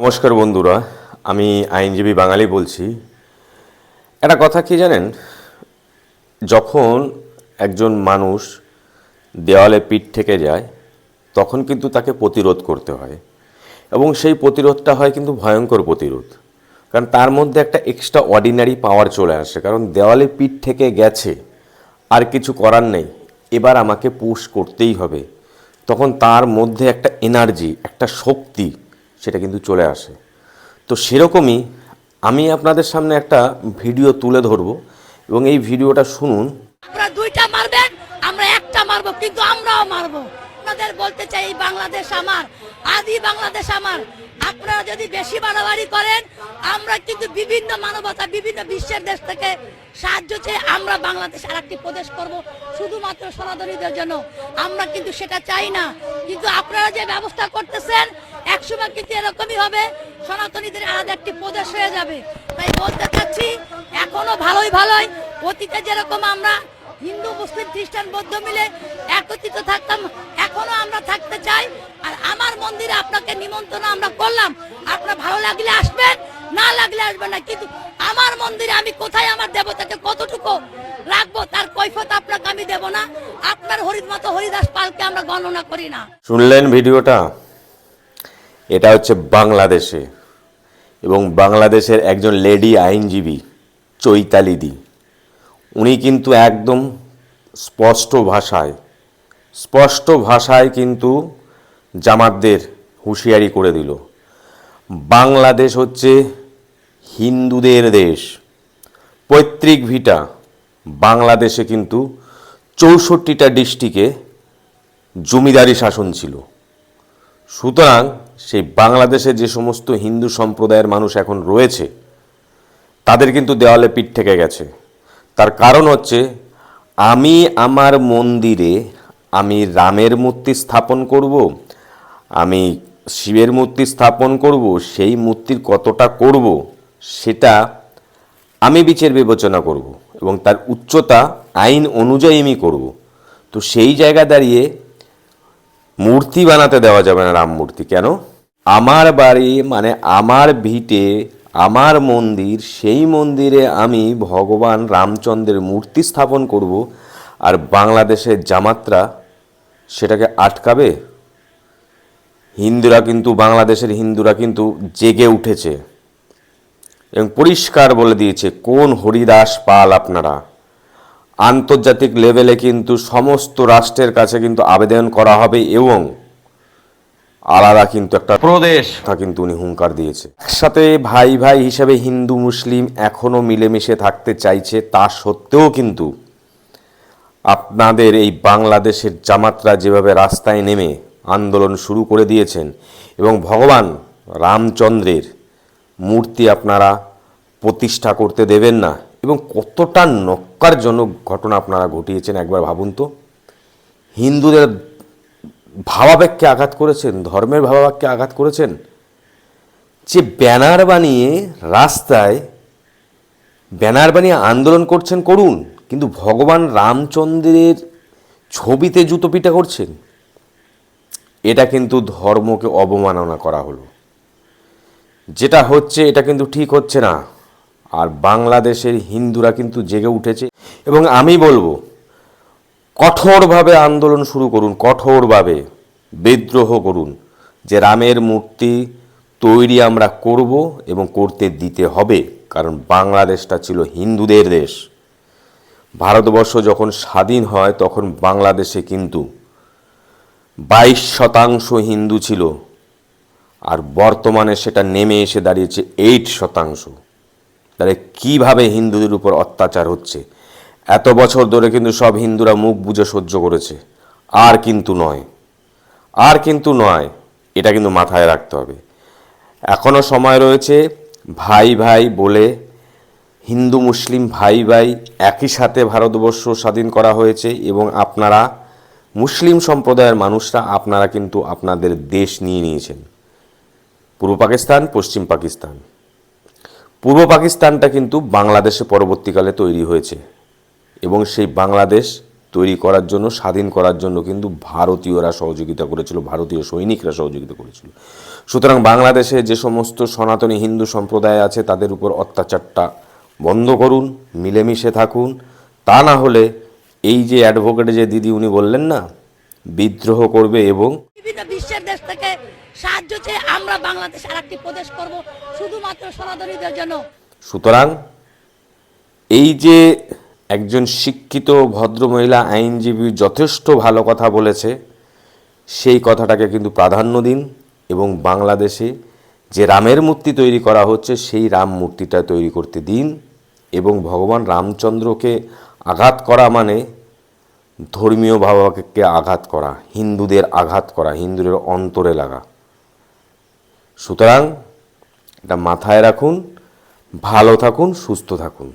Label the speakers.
Speaker 1: নমস্কার বন্ধুরা, আমি আইনজীবী বাঙালি বলছি। একটা কথা কি জানেন, যখন একজন মানুষ দেওয়ালে পিঠ থেকে যায় তখন কিন্তু তাকে প্রতিরোধ করতে হয়, এবং সেই প্রতিরোধটা হয় কিন্তু ভয়ঙ্কর প্রতিরোধ। কারণ তার মধ্যে একটা এক্সট্রা অর্ডিনারি পাওয়ার চলে আসে, কারণ দেওয়ালে পিঠ থেকে গেছে, আর কিছু করার নেই, এবার আমাকে পুশ করতেই হবে। তখন তার মধ্যে একটা এনার্জি, একটা শক্তি সেটা কিন্তু চলে আসে। তো সেরকমই আমি আপনাদের সামনে একটা ভিডিও তুলে ধরব, এবং এই ভিডিওটা শুনুন।
Speaker 2: আপনারা দুইটা মারবেন, আমরা একটা মারবো, কিন্তু আমরাও মারবো। আপনাদের বলতে চাই, এই বাংলাদেশ আমার, আদি বাংলাদেশ আমার। আপনারা যদি বেশি বাড়াবাড়ি করেন, আমরা কিন্তু বিভিন্ন মানবতা, বিভিন্ন বিশ্বের দেশ থেকে সাহায্য চেয়ে আমরা বাংলাদেশ আর একটি প্রদেশ করবো শুধুমাত্র সনাতনীদের জন্য। আমরা কিন্তু সেটা চাই না, কিন্তু আপনারা যে ব্যবস্থা করতেছেন একসময় কিন্তু এরকমই হবে, সনাতনীদের আলাদা একটি প্রদেশ হয়ে যাবে। তাই বলতে চাচ্ছি, এখনো ভালোই অতীতে যেরকম আমরা হিন্দু, মুসলিম, খ্রিস্টান, বৌদ্ধ মিলে একত্রিত থাকতাম, এখনো আমরা থাকতে চাই। আর আমার মন্দিরে আপনাকে নিমন্ত্রণ আমরা করলাম, আপনার ভালো লাগলে আসবেন, না লাগলে আসবেন না, কিন্তু আমার মন্দিরে আমি কোথায় আমার দেবতাকে কতটুকু রাখবো তার কৈফিয়ত আপনাকে আমি দেব না। আপনার মতো হরিদাস পালকে আমরা গণনা করি না।
Speaker 1: শুনলেন ভিডিওটা? এটা হচ্ছে বাংলাদেশে, এবং বাংলাদেশের একজন লেডি আইনজীবী চৈতালিদি, উনি কিন্তু একদম স্পষ্ট ভাষায় কিন্তু জামাতদের হুঁশিয়ারি করে দিল, বাংলাদেশ হচ্ছে হিন্দুদের দেশ, পৈতৃক ভিটা। বাংলাদেশে কিন্তু 64টা ডিস্ট্রিক্টে জমিদারি শাসন ছিল। সুতরাং সেই বাংলাদেশে যে সমস্ত হিন্দু সম্প্রদায়ের মানুষ এখন রয়েছে, তাদের কিন্তু দেওয়ালে পিঠ থেকে গেছে। তার কারণ হচ্ছে, আমি আমার মন্দিরে আমি রামের মূর্তি স্থাপন করব, আমি শিবের মূর্তি স্থাপন করব, সেই মূর্তির কতটা করব সেটা আমি বিচার বিবেচনা করব, এবং তার উচ্চতা আইন অনুযায়ী আমি করব। তো সেই জায়গা দাঁড়িয়ে মূর্তি বানাতে দেওয়া যাবে না, রাম মূর্তি কেন? আমার বাড়ি মানে আমার ভিটে, আমার মন্দির, সেই মন্দিরে আমি ভগবান রামচন্দ্রের মূর্তি স্থাপন করব, আর বাংলাদেশের জামাতরা সেটাকে আটকাবে? বাংলাদেশের হিন্দুরা কিন্তু জেগে উঠেছে এবং পরিষ্কার বলে দিয়েছে কোন হরিদাস পাল আপনারা। আন্তর্জাতিক লেভেলে কিন্তু সমস্ত রাষ্ট্রের কাছে কিন্তু আবেদন করা হবে, এবং আলাদা কিন্তু একটা প্রদেশ কিন্তু উনি হুঙ্কার দিয়েছে। একসাথে ভাই ভাই হিসেবে হিন্দু মুসলিম এখনও মিলেমিশে থাকতে চাইছে, তা সত্ত্বেও কিন্তু আপনাদের এই বাংলাদেশের জামাতরা যেভাবে রাস্তায় নেমে আন্দোলন শুরু করে দিয়েছেন, এবং ভগবান রামচন্দ্রের মূর্তি আপনারা প্রতিষ্ঠা করতে দেবেন না, এবং কতটা নক্কারজনক ঘটনা আপনারা ঘটিয়েছেন একবার ভাবুন তো। হিন্দুদের ভাবাবেগকে আঘাত করেছেন, ধর্মের ভাবাবেগকে আঘাত করেছেন। যে ব্যানার বানিয়ে রাস্তায় ব্যানার বানিয়ে আন্দোলন করছেন, করুন, কিন্তু ভগবান রামচন্দ্রের ছবিতে জুতো পিটা করছেন, এটা কিন্তু ধর্মকে অবমাননা করা হলো। যেটা হচ্ছে এটা কিন্তু ঠিক হচ্ছে না। আর বাংলাদেশের হিন্দুরা কিন্তু জেগে উঠেছে, এবং আমি বলবো কঠোরভাবে আন্দোলন শুরু করুন, কঠোরভাবে বিদ্রোহ করুন, যে রামের মূর্তি তৈরি আমরা করব এবং করতে দিতে হবে। কারণ বাংলাদেশটা ছিল হিন্দুদের দেশ। ভারতবর্ষ যখন স্বাধীন হয় তখন বাংলাদেশে কিন্তু 22% হিন্দু ছিল, আর বর্তমানে সেটা নেমে এসে দাঁড়িয়েছে 8%। তাহলে কীভাবে হিন্দুদের উপর অত্যাচার হচ্ছে? এত বছর ধরে কিন্তু সব হিন্দুরা মুখ বুজে সহ্য করেছে, আর কিন্তু নয়, এটা কিন্তু মাথায় রাখতে হবে। এখনও সময় রয়েছে। ভাই ভাই বলে, হিন্দু মুসলিম ভাই ভাই একই সাথে ভারতবর্ষ স্বাধীন করা হয়েছে, এবং আপনারা মুসলিম সম্প্রদায়ের মানুষরা আপনারা কিন্তু আপনাদের দেশ নিয়ে নিয়েছেন। পূর্ব পাকিস্তান, পশ্চিম পাকিস্তান। পূর্ব পাকিস্তানটা কিন্তু বাংলাদেশে পরবর্তীকালে তৈরি হয়েছে, এবং সেই বাংলাদেশ তৈরি করার জন্য, স্বাধীন করার জন্য কিন্তু ভারতীয়রা সহযোগিতা করেছিল, ভারতীয় সৈনিকরা সহযোগিতা করেছিল। সুতরাং বাংলাদেশে যে সমস্ত সনাতনী হিন্দু সম্প্রদায় আছে তাদের উপর অত্যাচারটা বন্ধ করুন, মিলেমিশে থাকুন। তা না হলে এই যে অ্যাডভোকেট যে দিদি উনি বললেন না, বিদ্রোহ করবে এবং
Speaker 2: বিভিন্ন বিশ্বের দেশ থেকে সাহায্য চেয়ে আমরা বাংলাদেশ আর একটি প্রদেশ করব শুধুমাত্র সনাতনীদের জন্য।
Speaker 1: সুতরাং এই যে একজন শিক্ষিত ভদ্রমহিলা আইনজীবী যথেষ্ট ভালো কথা বলেছে, সেই কথাটাকে কিন্তু প্রাধান্য দিন এবং বাংলাদেশে যে রামের মূর্তি তৈরি করা হচ্ছে সেই রাম মূর্তিটা তৈরি করতে দিন। এবং ভগবান রামচন্দ্রকে আঘাত করা মানে ধর্মীয় ভাবকে আঘাত করা, হিন্দুদের আঘাত করা, হিন্দুদের অন্তরে লাগা। সুতরাং এটা মাথায় রাখুন, ভালো থাকুন, সুস্থ থাকুন।